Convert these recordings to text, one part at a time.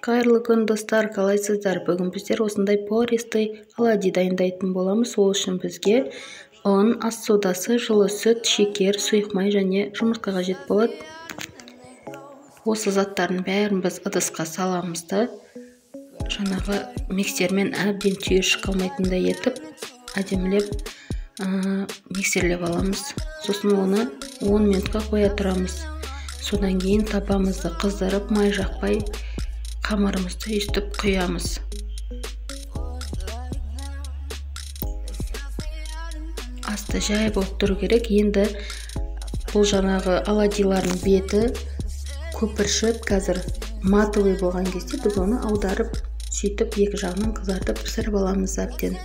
Қайырлы күн достар, қалайсыздар? Бүгін біздер осындай пористый оладьи дайындайтын боламыз. Ол үшін бізге ұн, ас содасы, жылы сүт, шекер, сұйық май және жұмыртқа қажет болады. Осы заттардың бәрін біз ыдысқа саламыз да, жаңағы миксермен әбден түйіршік қалмайтындай етіп, әдемілеп миксерлеп аламыз. Сосын оны 10 минутқа қоя тұрамыз. Содан кейін табамызды қыздырып, май жақпай, қамырымызды үстіп құямыз. Асты жай болып тұру керек. Енді бұл жаңағы оладьилардың беті көпіршіп, қазір матовый болған кезде біз оны аударып, сөйтіп екі жағынан қызартып пісіріп аламыз әбден.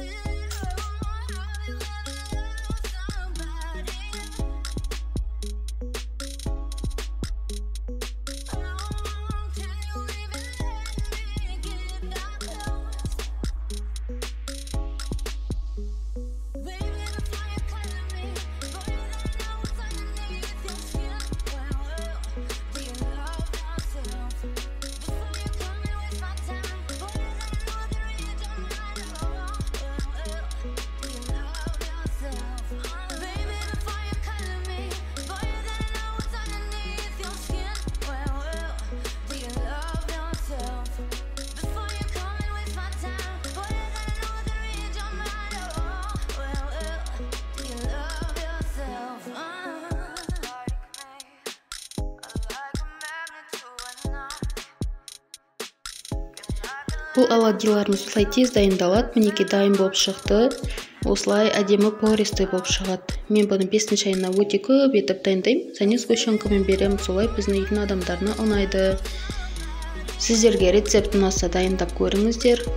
Бұл оладьиларымыз осылай тез дайындалады. Мінекей дайын болып шықты. Осылай әдемі пористый болып шығады. Мен бұны 5-ші айына өте көп етіп дайындаймын. Және сгущенкамен беремін. Солай біздің үйдің адамдарына ұнайды. Сіздерге рецепт ұнаса дайындап көріңіздер.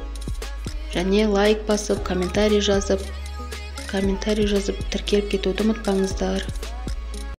Және лайк басып, комментарий жазып тіркеліп кетуді ұмытпаңыздар.